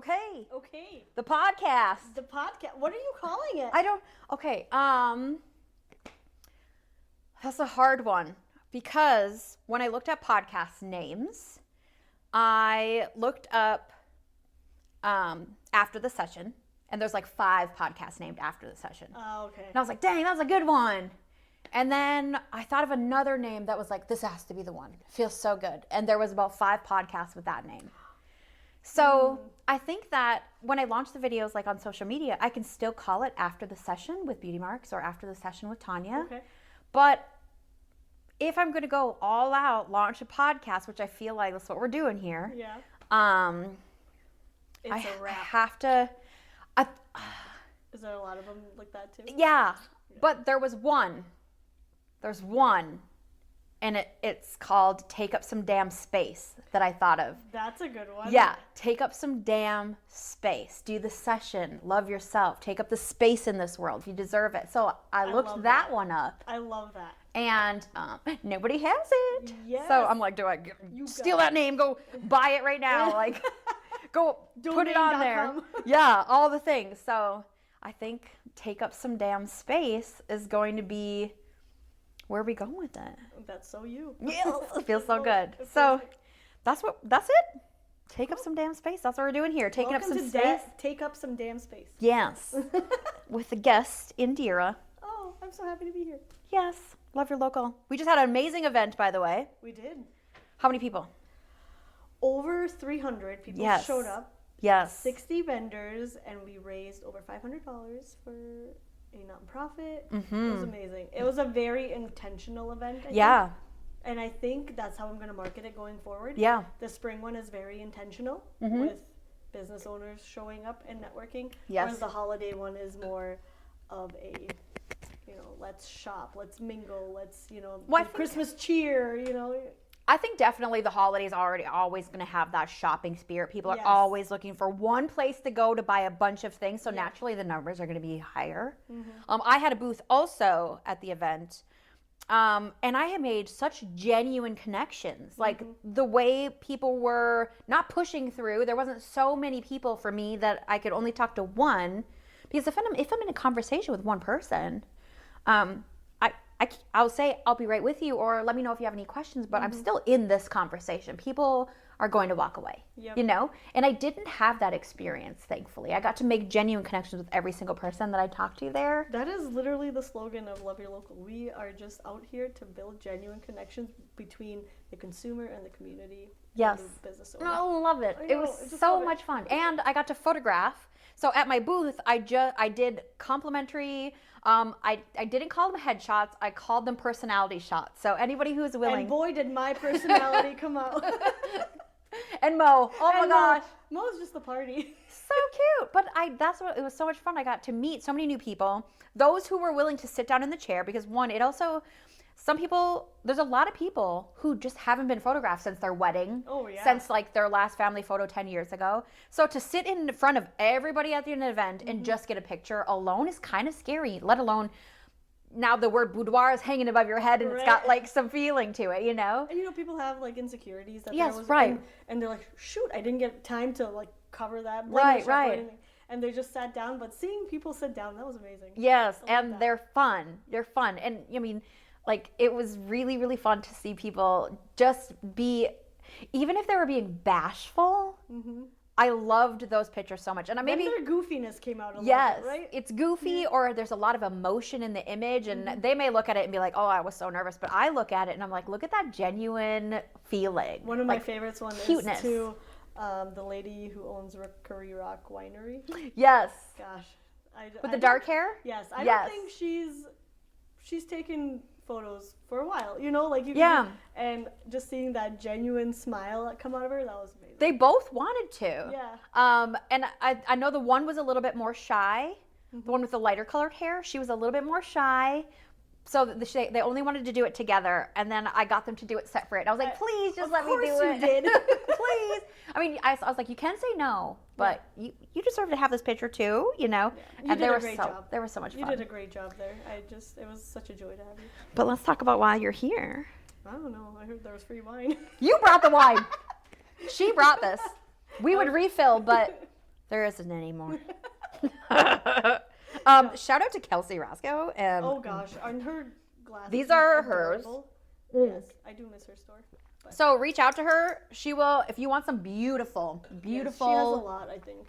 Okay. Okay. The podcast. The podcast. What are you calling it? Okay. That's a hard one because when I looked at podcast names, I looked up after the session, and there's like 5 podcasts named after the session. Oh, okay. And I was like, dang, that's a good one. And then I thought of another name that was like, this has to be the one. It feels so good. And there was about 5 podcasts with that name. So I think that when I launch the videos like on social media, I can still call it after the session with Beauty Marks or after the session with Tanya. Okay. But if I'm going to go all out, launch a podcast, which I feel like that's what we're doing here. Yeah. It's I a wrap. have to. Is there a lot of them like that too? Yeah. But there was one. There's one. And it's called Take Up Some Damn Space that I thought of. That's a good one. Yeah. Take up some damn space. Do the session. Love yourself. Take up the space in this world. You deserve it. So I looked that one up. I love that. And nobody has it. Yes. So I'm like, steal that name. Go buy it right now. Like, go put it on there. Yeah, all the things. So I think Take Up Some Damn Space is going to be, where are we going with that? That's so you. Yeah, it feels so good. So that's it. Take up some damn space. That's what we're doing here. Taking up some space. Take up some damn space. Yes. With the guest, Indira. Oh, I'm so happy to be here. Yes. Love your local. We just had an amazing event, by the way. We did. How many people? Over 300 people showed up. Yes. 60 vendors, and we raised over $500 for a nonprofit. Mm-hmm. It was amazing. It was a very intentional event. I think. And I think that's how I'm going to market it going forward. Yeah. The spring one is very intentional with business owners showing up and networking. Yes. Whereas the holiday one is more of a, let's shop, let's mingle, let's, Christmas cheer, I think definitely the holidays are always going to have that shopping spirit. People are always looking for one place to go to buy a bunch of things. So naturally the numbers are going to be higher. Mm-hmm. I had a booth also at the event. And I had made such genuine connections. Like the way people were not pushing through, there wasn't so many people for me that I could only talk to one. Because if I'm in a conversation with one person, I'll say, I'll be right with you, or let me know if you have any questions, but I'm still in this conversation. People are going to walk away, And I didn't have that experience, thankfully. I got to make genuine connections with every single person that I talked to there. That is literally the slogan of Love Your Local. We are just out here to build genuine connections between the consumer and the community. Yes. And the business owner. I love it. It was so much fun. And I got to photograph. So at my booth, I did complimentary. I didn't call them headshots. I called them personality shots. So anybody who's willing. And boy, did my personality come out. And Mo. Oh my gosh. Mo's just the party. So cute. But it was so much fun. I got to meet so many new people. Those who were willing to sit down in the chair, because there's a lot of people who just haven't been photographed since their wedding. Oh, yeah. Since like their last family photo 10 years ago. So to sit in front of everybody at the event and just get a picture alone is kind of scary, let alone now the word boudoir is hanging above your head and it's got like some feeling to it, And people have like insecurities. That and they're like, shoot, I didn't get time to like cover that. Right. And they just sat down, but seeing people sit down, that was amazing. Yes, and they're fun. And like, it was really, really fun to see people just be, even if they were being bashful, I loved those pictures so much. And maybe their goofiness came out a little bit, right? It's goofy, or there's a lot of emotion in the image, and they may look at it and be like, oh, I was so nervous. But I look at it and I'm like, look at that genuine feeling. One of my favorites is to the lady who owns Curry Rock Winery. Yes. Gosh. With the dark hair? Yes. I don't think she's taken photos for a while, and just seeing that genuine smile that come out of her, that was amazing. They both wanted to. Yeah. And I know the one was a little bit more shy. The one with the lighter colored hair, she was a little bit more shy. So they only wanted to do it together, and then I got them to do it separate. I was like, please, just let me do it. Of course you did. Please. I mean, I was like, you can say no, but you deserve to have this picture too, Yeah. And they were job. They were so much fun. You did a great job there. It was such a joy to have you. But let's talk about why you're here. I don't know. I heard there was free wine. You brought the wine. She brought this. We would refill, but There isn't anymore. Shout out to Kelsey Roscoe. Oh gosh, aren't her glasses these are adorable? hers. Yes, I do miss her store. But. So reach out to her. She will, if you want some beautiful. Yes, she has a lot, I think.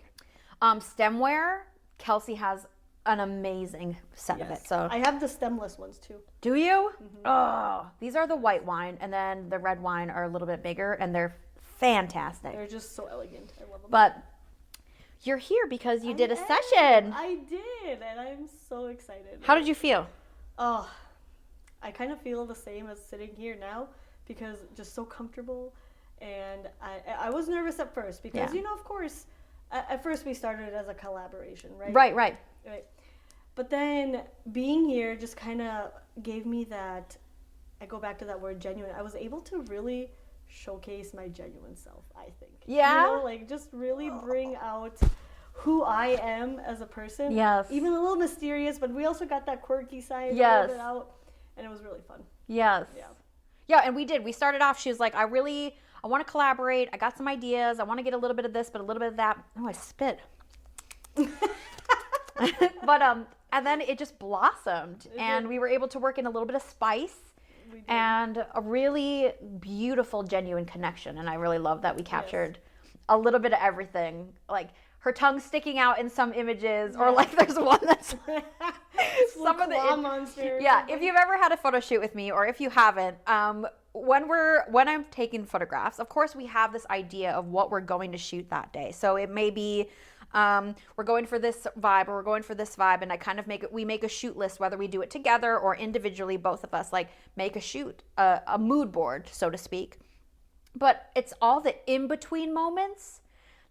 Stemware. Kelsey has an amazing set of it. So I have the stemless ones too. Do you? Mm-hmm. Oh, these are the white wine, and then the red wine are a little bit bigger, and they're fantastic. They're just so elegant. I love them. But you're here because you did a session. I did, and I'm so excited. How did you feel? Oh, I kind of feel the same as sitting here now because just so comfortable. And I was nervous at first because, of course, at first we started as a collaboration, right? Right. But then being here just kind of gave me that, I go back to that word genuine. I was able to really showcase my genuine self, I think. Yeah? Just really bring out who I am as a person. Yes. Even a little mysterious, but we also got that quirky side a little bit out. And it was really fun. Yes. Yeah, and we did. We started off, she was like, I want to collaborate. I got some ideas. I want to get a little bit of this, but a little bit of that. Oh, I spit. But, and then it just blossomed. And we were able to work in a little bit of spice. And a really beautiful, genuine connection. And I really love that we captured a little bit of everything. Like her tongue sticking out in some images, or like there's one that's some of the monster. Yeah, if you've ever had a photo shoot with me, or if you haven't, when I'm taking photographs, of course we have this idea of what we're going to shoot that day. So it may be we're going for this vibe, or we're going for this vibe, and I kind of we make a shoot list, whether we do it together or individually, both of us like make a shoot, a mood board, so to speak. But it's all the in-between moments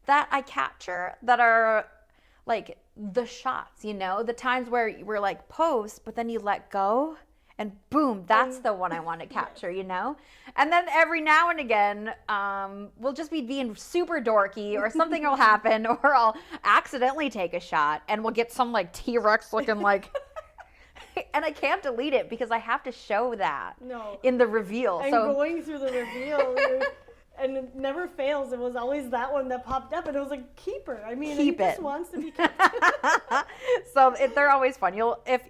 that I capture that are like the shots, the times where we're like pose, but then you let go and boom, that's the one I want to capture, And then every now and again, we'll just be being super dorky, or something will happen, or I'll accidentally take a shot and we'll get some like T-Rex looking like, and I can't delete it because I have to show that in the reveal. And going through the reveal, and it never fails. It was always that one that popped up, and it was like, keep her. I mean, he just wants to be kept. So they're always fun.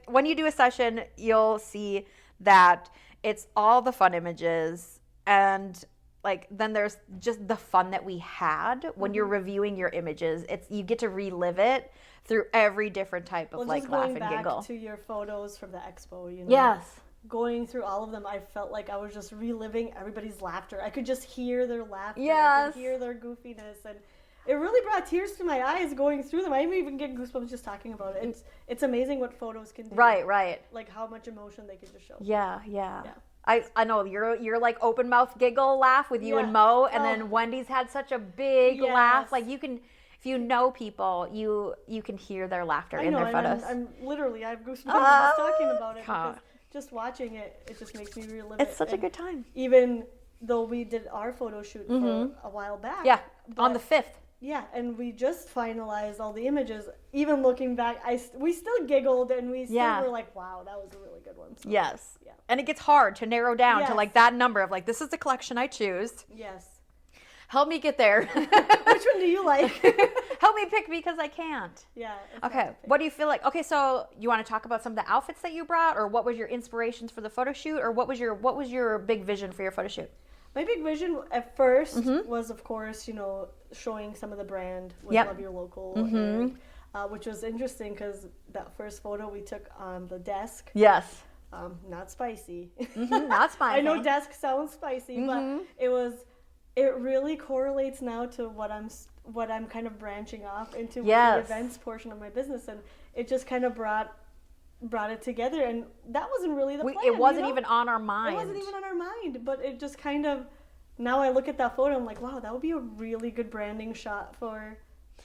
When you do a session, you'll see that it's all the fun images, and like then there's just the fun that we had when you're reviewing your images. You get to relive it through every different type of laugh and giggle. Going back to your photos from the expo, Yes. Going through all of them, I felt like I was just reliving everybody's laughter. I could just hear their laughter. Yes. I could hear their goofiness, and it really brought tears to my eyes going through them. I'm even getting goosebumps just talking about it. It's amazing what photos can do. Right. Like how much emotion they can just show. Yeah. I know you're like open mouth giggle laugh with you and Mo, and then Wendy's had such a big laugh. Like you can, if you know people, you can hear their laughter in their photos. I'm literally, I have goosebumps just talking about it. Because just watching it, it just makes me relive it. It's such a good time. Even though we did our photo shoot for a while back. Yeah, on the 5th. Yeah, and we just finalized all the images. Even looking back, we still giggled, and we still were like, wow, that was a really good one. So, yes. Yeah. And it gets hard to narrow down to like that number of like, this is the collection I choose. Yes. Help me get there. Which one do you like? Help me pick because I can't. Yeah. Okay. What do you feel like? Okay, so you want to talk about some of the outfits that you brought, or what was your inspirations for the photo shoot, or what was your big vision for your photo shoot? My big vision at first was, of course, showing some of the brand with Love Your Local, and, which was interesting because that first photo we took on the desk. Yes. Not spicy. Not spicy. I know desk sounds spicy, but it really correlates now to what I'm kind of branching off into with the events portion of my business, and it just kind of brought it together, and that wasn't really the plan. It wasn't even on our mind. It wasn't even on our mind, but it just kind of, now I look at that photo, I'm like, wow, that would be a really good branding shot for.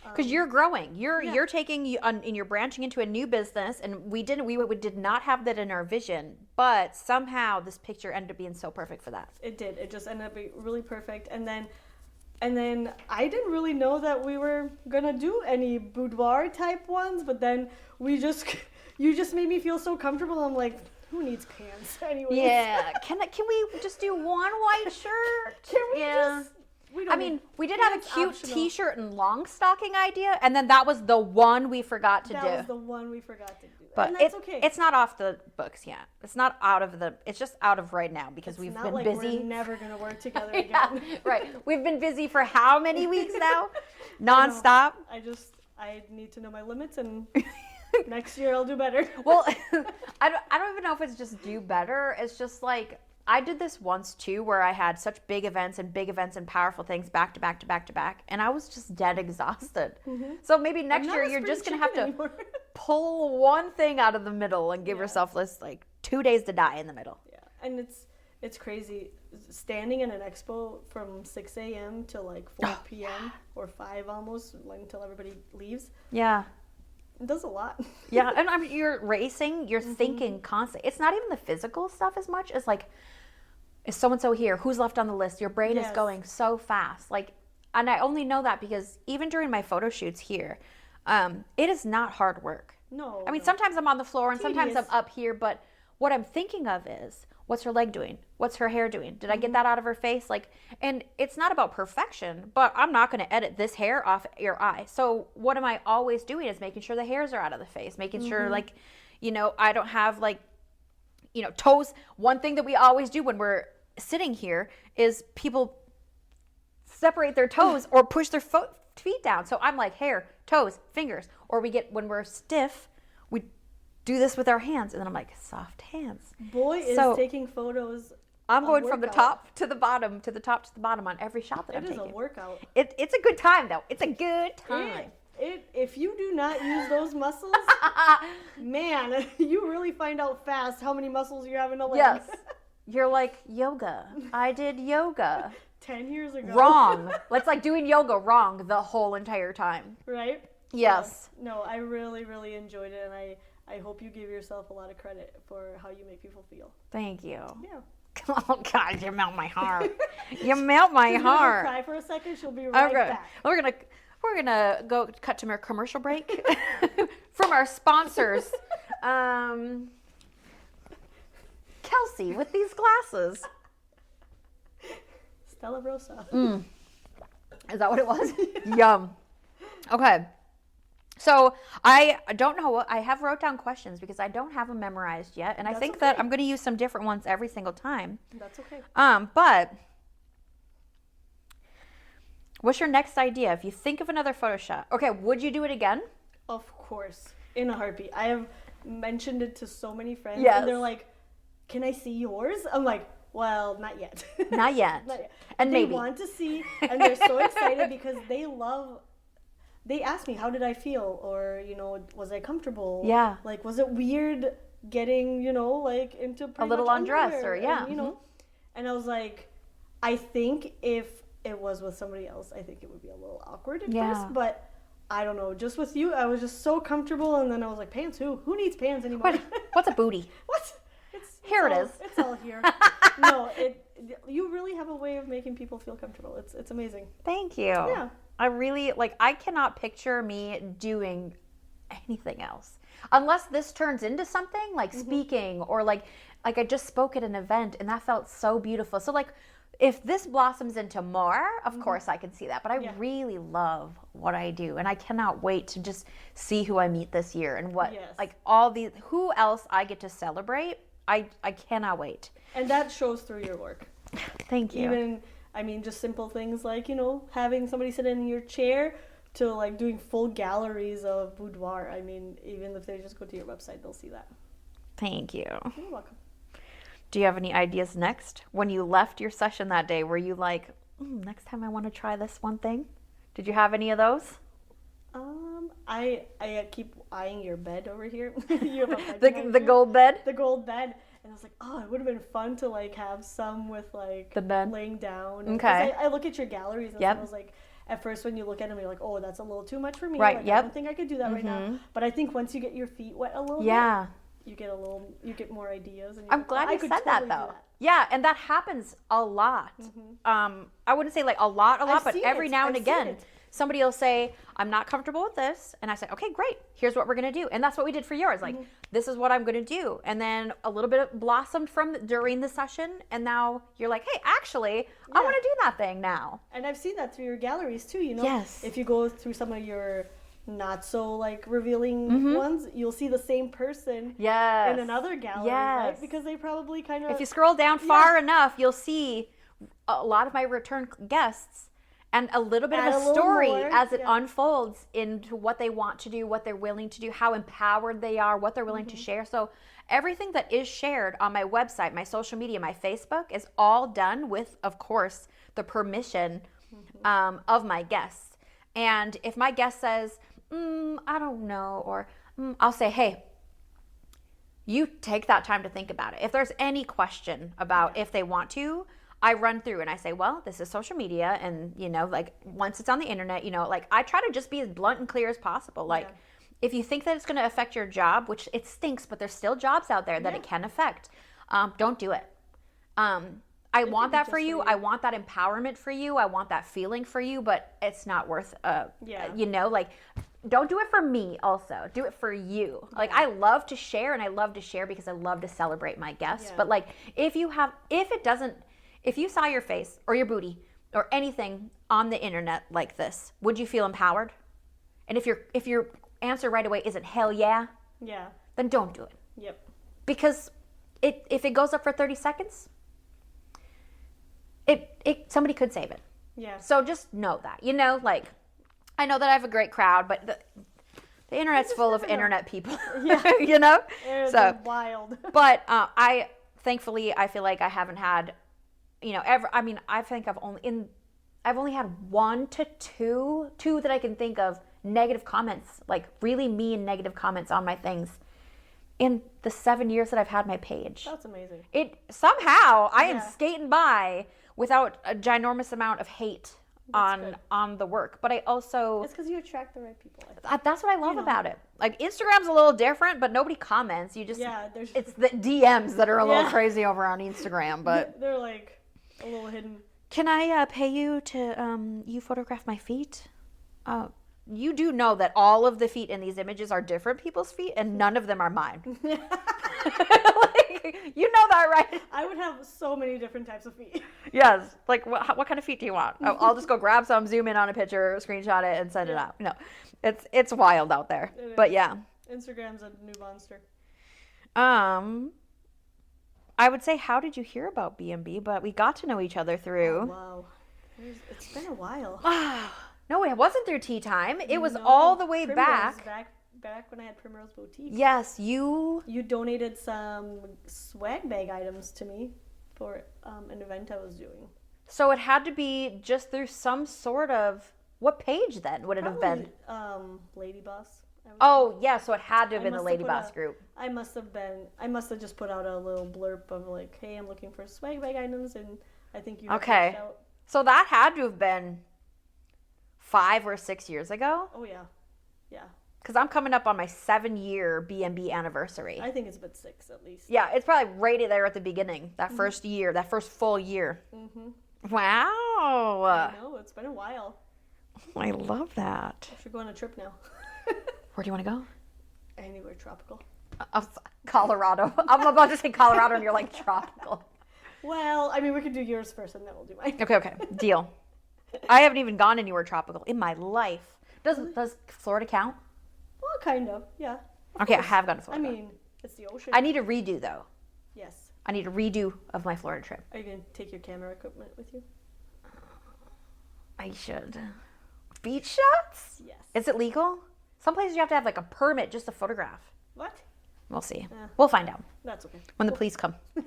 Because you're growing, you're taking, and you're branching into a new business, and we did not have that in our vision, but somehow this picture ended up being so perfect for that. It did. It just ended up being really perfect, and then I didn't really know that we were gonna do any boudoir type ones, but then you just made me feel so comfortable. I'm like, who needs pants anyway? Yeah. Can we just do one white shirt? Can we just We did have a cute t-shirt and long stocking idea, and then that was the one we forgot to do. That was the one we forgot to do. But and that's okay. It's not off the books yet. It's not out of it's just out of right now because we've been busy. We're never going to work together again. Yeah, right. We've been busy for how many weeks now? Nonstop. I need to know my limits, and next year I'll do better. Well, I don't even know if it's just do better. It's just like, I did this once too, where I had such big events and powerful things back to back to back to back, and I was just dead exhausted. Mm-hmm. So maybe next year you're just gonna have to pull one thing out of the middle and give yourself this like 2 days to die in the middle. Yeah, and it's crazy standing in an expo from 6 a.m. to like 4 p.m. or 5 almost until everybody leaves. Yeah. It does a lot. Yeah, and you're racing, you're thinking constantly. It's not even the physical stuff as much as like, is so-and-so here? Who's left on the list? Your brain is going so fast. Like, and I only know that because even during my photo shoots here, it is not hard work. No. I mean, sometimes I'm on the floor and sometimes I'm up here, but what I'm thinking of is, what's her leg doing? What's her hair doing? Did I get that out of her face? Like, and it's not about perfection, but I'm not going to edit this hair off your eye. So what am I always doing is making sure the hairs are out of the face, making sure like, I don't have like, toes. One thing that we always do when we're sitting here is people separate their toes or push their feet down. So I'm like hair, toes, fingers, or when we're stiff, we do this with our hands, and then I'm like, soft hands. Boy is taking photos. I'm going from the top to the bottom, to the top to the bottom on every shot that I'm taking. It is a workout. It's a good time, though. It's a good time. If you do not use those muscles, man, you really find out fast how many muscles you have in a leg. Yes. You're like, yoga. I did yoga. 10 years ago. Wrong. It's like doing yoga wrong the whole entire time. Right? Yes. No, I really, really enjoyed it, and I hope you give yourself a lot of credit for how you make people feel. Thank you. Yeah. Oh, God, you melt my heart. You melt my heart. Cry for a second. She'll be right back. We're gonna go cut to our commercial break from our sponsors. Kelsey with these glasses. Stella Rosa. Is that what it was? Yum. Okay. So I don't know what I have wrote down questions because I don't have them memorized yet, and I think that I'm going to use some different ones every single time. That's okay. But what's your next idea? If you think of another photo shot, okay, would you do it again? Of course, in a heartbeat. I have mentioned it to so many friends, and they're like, "Can I see yours?" I'm like, "Well, not yet." Not yet. Not yet. And they maybe want to see, and they're so excited because they ask me, how did I feel? Or, was I comfortable? Yeah. Like, was it weird getting, like into a little undress or, and, and I was like, I think if it was with somebody else, I think it would be a little awkward at first, but I don't know. Just with you, I was just so comfortable, and then I was like, pants who? Who needs pants anymore? What's a booty? What? Here it is. It's all here. No, you really have a way of making people feel comfortable. It's amazing. Thank you. Yeah. I really, I cannot picture me doing anything else. Unless this turns into something, like speaking, or like I just spoke at an event, and that felt so beautiful. So, if this blossoms into more, of course I can see that. But I really love what I do, and I cannot wait to just see who I meet this year and what, who else I get to celebrate. I cannot wait. And that shows through your work. Thank you. Even, just simple things like, having somebody sit in your chair to doing full galleries of Boudoir. Even if they just go to your website, they'll see that. Thank you. You're welcome. Do you have any ideas next? When you left your session that day, were you like, next time I want to try this one thing? Did you have any of those? I keep eyeing your bed over here. You have a bed the gold bed? The gold bed. And I was like, it would have been fun to have some with the bed laying down. Okay. I look at your galleries and I was like, at first when you look at them, you're like, oh, that's a little too much for me. Right. I don't think I could do that right now. But I think once you get your feet wet a little bit, you get more ideas. And I'm glad you said that though. Yeah, and that happens a lot. I wouldn't say a lot, but every now and again, somebody will say, I'm not comfortable with this. And I say, okay, great. Here's what we're going to do. And that's what we did for yours. Like, this is what I'm going to do. And then a little bit blossomed from during the session. And now you're like, hey, actually, I want to do that thing now. And I've seen that through your galleries too, you know? Yes. If you go through some of your not so like revealing ones, you'll see the same person in another gallery, right? Because they probably kind of... If you scroll down far enough, you'll see a lot of my return guests and a little bit of a story as it unfolds into what they want to do, what they're willing to do, how empowered they are, what they're willing to share. So everything that is shared on my website, my social media, my Facebook is all done with, of course, the permission of my guests. And if my guest says, I don't know, or I'll say, hey, you take that time to think about it. If there's any question about if they want to, I run through and I say, well, this is social media. And, you know, like once it's on the internet, you know, like I try to just be as blunt and clear as possible. Like if you think that it's going to affect your job, which it stinks, but there's still jobs out there that it can affect, don't do it. I want that for you. I want that empowerment for you. I want that feeling for you, but it's not worth, you know, like, don't do it for me also. Do it for you. Like, I love to share, and I love to share because I love to celebrate my guests. But, like, if you saw your face or your booty or anything on the internet like this, would you feel empowered? And if your answer right away isn't hell yeah, then don't do it. Yep. Because if it goes up for 30 seconds, somebody could save it. Yeah. So just know that, you know, like, I know that I have a great crowd, but the internet's full of internet people, you know? It's wild. But thankfully, I feel like I haven't had, you know, I think I've only had 1 to 2 that I can think of negative comments, like really mean negative comments on my things in the 7 years that I've had my page. That's amazing. Somehow I am skating by without a ginormous amount of hate on the work, but I also... It's because you attract the right people. That's what I love about it. Like, Instagram's a little different, but nobody comments. You just... it's the DMs that are a little crazy over on Instagram, but... They're, like, a little hidden. Can I pay you to, you photograph my feet? You do know that all of the feet in these images are different people's feet, and none of them are mine. Like, you know that, right? I would have so many different types of feet. Yes. Like, what kind of feet do you want? I'll just go grab some, zoom in on a picture, screenshot it, and send it out. No, it's wild out there. But yeah. Instagram's a new monster. I would say, how did you hear about B&B? But we got to know each other through. Oh, wow. It's been a while. No, it wasn't through Tea Time. It was all the way back when I had Primrose Boutique. Yes, you donated some swag bag items to me for an event I was doing. So it had to be just through some sort of... What page then would it have been? Lady Boss. Oh, yeah, so it had to have been the Lady Boss group. I must have just put out a little blurb of like, hey, I'm looking for swag bag items, and I think you reached out. So that had to have been 5 or 6 years ago? Oh, yeah. Yeah. Because I'm coming up on my 7-year B&B anniversary. I think it's been 6 at least. Yeah, it's probably right there at the beginning, that first year, that first full year. Mm-hmm. Wow. I know, it's been a while. I love that. I should go on a trip now. Where do you want to go? Anywhere tropical. Colorado. I'm about to say Colorado and you're like tropical. Well, I mean, we could do yours first and then we'll do mine. Okay. Deal. I haven't even gone anywhere tropical in my life. Does Florida count? Well, kind of, yeah. Okay, I have gone to Florida. I mean, it's the ocean. I need a redo, though. Yes. I need a redo of my Florida trip. Are you going to take your camera equipment with you? I should. Beach shots? Yes. Is it legal? Some places you have to have like a permit just to photograph. What? We'll see. We'll find out. That's okay. When the police come. It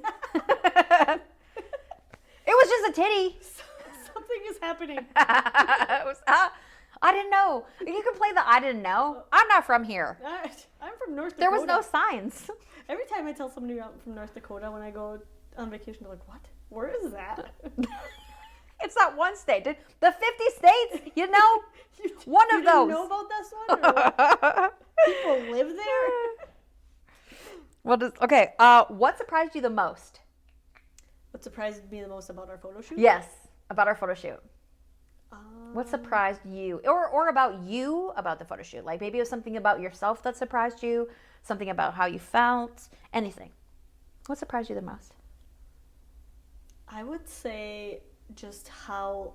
was just a titty. Something is happening. I didn't know. You can play the I didn't know. I'm not from here. I'm from North Dakota. There was no signs. Every time I tell somebody I'm from North Dakota when I go on vacation, they're like, what? Where is that? It's not one state. The 50 states, you know, one of those. You know about this one? Or people live there? Okay, what surprised you the most? What surprised me the most about our photo shoot? Yes, about our photo shoot. What surprised you, or about you about the photo shoot? Like maybe it was something about yourself that surprised you, something about how you felt, anything. What surprised you the most? I would say just how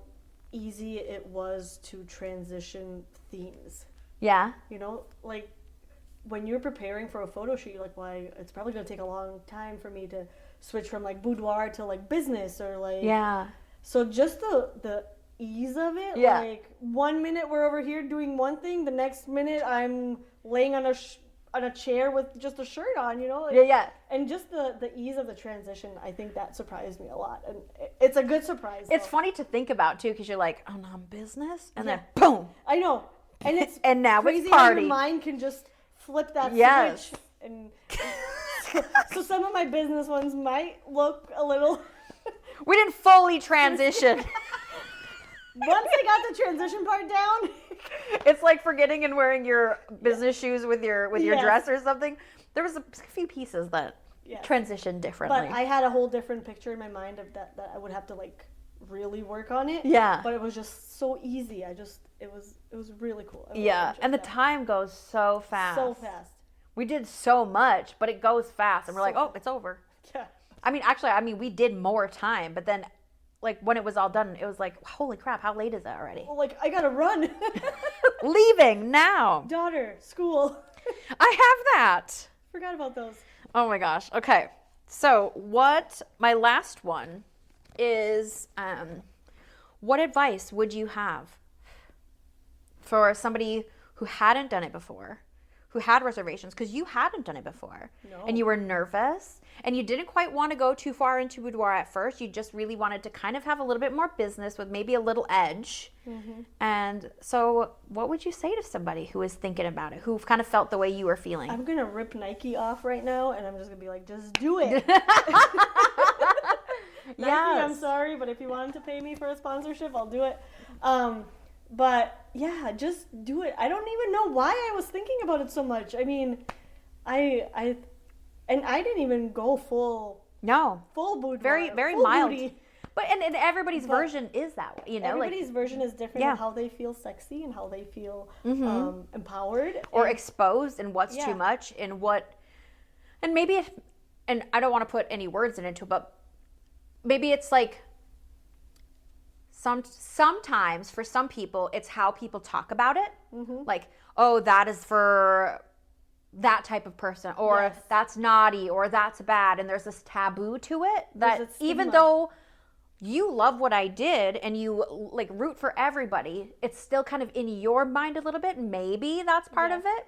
easy it was to transition themes. Yeah. You know, like when you're preparing for a photo shoot, you're like, well, it's probably going to take a long time for me to switch from like boudoir to like business or like. Yeah. So just the ease of it, yeah. Like 1 minute we're over here doing one thing, the next minute I'm laying on a chair with just a shirt on, you know? Like, yeah. And just the ease of the transition, I think that surprised me a lot. And it's a good surprise. It's funny to think about too, because you're like, oh no, I'm business, and then boom. I know. And it's and now crazy it's party. How your mind can just flip that switch. And so some of my business ones might look a little. We didn't fully transition. Once I got the transition part down, it's like forgetting and wearing your business shoes with your dress or something. There was a few pieces that transitioned differently. But I had a whole different picture in my mind of that I would have to like really work on it. Yeah. But it was just so easy. It was really cool. And the time goes so fast. So fast. We did so much, but it goes fast, and we're like, oh, it's over. Yeah. I mean, we did more time, but then, like, when it was all done, it was like, holy crap, how late is it already? Well, like, I gotta run. Leaving now. Daughter, school. I have that. Forgot about those. Oh my gosh. Okay. So my last one is, what advice would you have for somebody who hadn't done it before, who had reservations, because you hadn't done it before, and you were nervous, and you didn't quite want to go too far into boudoir at first. You just really wanted to kind of have a little bit more business with maybe a little edge. Mm-hmm. And so what would you say to somebody who is thinking about it, who kind of felt the way you were feeling? I'm going to rip Nike off right now, and I'm just going to be like, just do it. Nike, I'm sorry, but if you wanted to pay me for a sponsorship, I'll do it. But yeah, just do it. I don't even know why I was thinking about it so much. I mean, I didn't even go full boudoir. Very full mild. Booty. But and everybody's version is that way, you know. Everybody's version is different of how they feel sexy and how they feel empowered or exposed, and what's too much, and what, and maybe and I don't want to put any words into it, but maybe it's like sometimes for some people it's how people talk about it. Mm-hmm. Like, oh, that is for that type of person, or that's naughty, or that's bad, and there's this taboo to it that even though you love what I did and you like root for everybody, it's still kind of in your mind a little bit. Maybe that's part of it.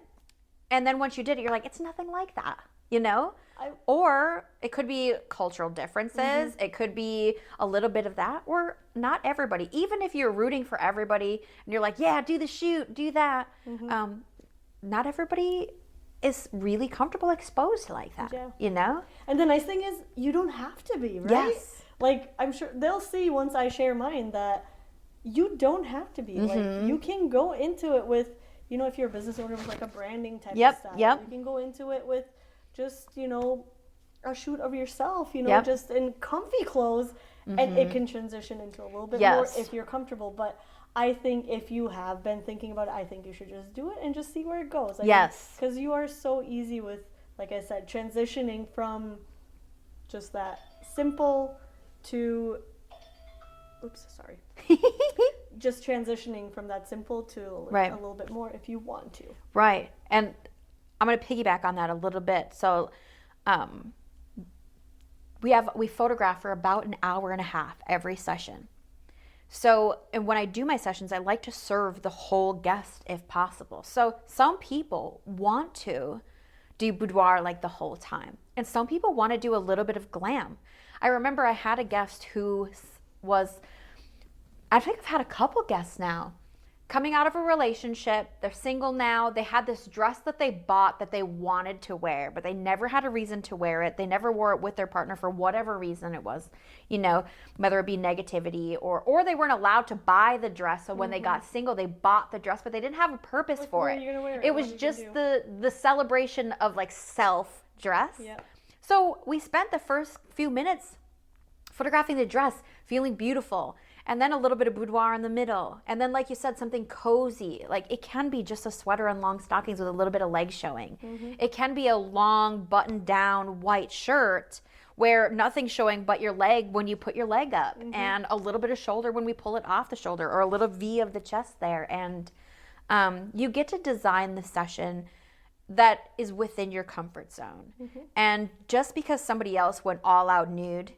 And then once you did it, you're like, it's nothing like that, you know? Or it could be cultural differences. Mm-hmm. It could be a little bit of that, or not everybody. Even if you're rooting for everybody and you're like, yeah, do the shoot, do that. Mm-hmm. Not everybody is really comfortable exposed like that, you know? And the nice thing is you don't have to be, right? Yes. Like, I'm sure they'll see once I share mine that you don't have to be. Mm-hmm. Like, you can go into it with, you know, if you're a business owner with like a branding type of style, you can go into it with just, you know, a shoot of yourself, you know, just in comfy clothes, and it can transition into a little bit more if you're comfortable. But I think if you have been thinking about it, I think you should just do it and just see where it goes. Because you are so easy with, like I said, transitioning from just that simple to, just transitioning from that simple to a little bit more if you want to. Right. And I'm going to piggyback on that a little bit. So we photograph for about an hour and a half every session. So, and when I do my sessions, I like to serve the whole guest if possible. So some people want to do boudoir like the whole time, and some people want to do a little bit of glam. I remember I had a guest who I think I've had a couple guests now, coming out of a relationship. They're single now. They had this dress that they bought that they wanted to wear, but they never had a reason to wear it. They never wore it with their partner for whatever reason it was, you know, whether it be negativity or they weren't allowed to buy the dress. So when they got single, they bought the dress, but they didn't have a purpose for it. It was just the celebration of like self dress. Yeah. So we spent the first few minutes photographing the dress, feeling beautiful. and then a little bit of boudoir in the middle, and then, like you said, something cozy. Like, it can be just a sweater and long stockings with a little bit of leg showing. It can be a long button down white shirt where nothing's showing but your leg when you put your leg up, and a little bit of shoulder when we pull it off the shoulder, or a little V of the chest there. And you get to design the session that is within your comfort zone. And just because somebody else went all out nude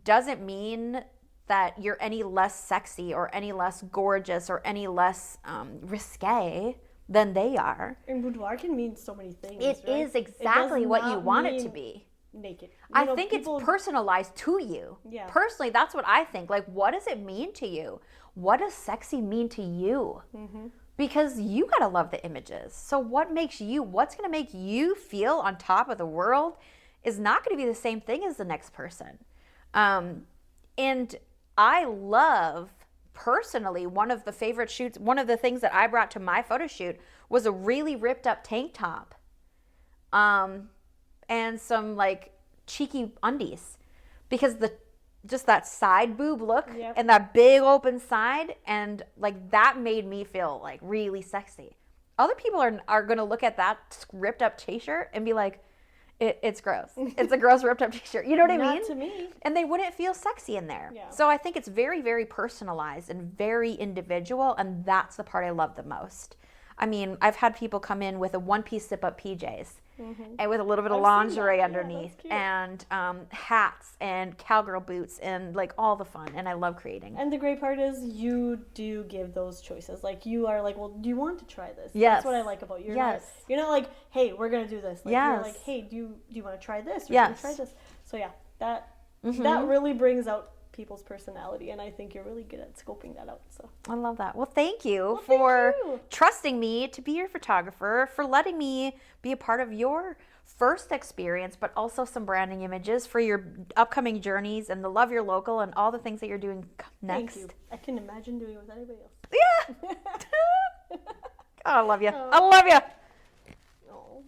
doesn't mean that you're any less sexy or any less gorgeous or any less risque than they are. And boudoir can mean so many things. It is exactly what you want it to be. Naked. I think it's personalized to you. Yeah. Personally, that's what I think. Like, what does it mean to you? What does sexy mean to you? Because you gotta love the images. So what's gonna make you feel on top of the world is not gonna be the same thing as the next person. And I love, personally, one of the favorite shoots, one of the things that I brought to my photo shoot was a really ripped up tank top. And some like cheeky undies, because just that side boob look and that big open side, and like that made me feel like really sexy. Other people are going to look at that ripped up t-shirt and be like, it's gross. It's a gross ripped up t-shirt. You know what I mean? Not to me. And they wouldn't feel sexy in there. Yeah. So I think it's very, very personalized and very individual, and that's the part I love the most. I mean, I've had people come in with a one-piece zip-up PJs and with a little bit of lingerie underneath, and hats and cowgirl boots and like all the fun. And I love creating. And the great part is you do give those choices. Like, you are like, well, do you want to try this? Yes. That's what I like about you. Yes. You're not like, hey, we're gonna do this. Like, yes. You're like, hey, do you want to try this? Or yes. Try this. So yeah, that really brings out people's personality, and I think you're really good at scoping that out. So I love that. Well, thank you for trusting me to be your photographer, for letting me be a part of your first experience, but also some branding images for your upcoming journeys and the Love Your Local and all the things that you're doing next. Thank you. I can imagine doing it with anybody else. Yeah. Oh, I love you. I love you. Oh.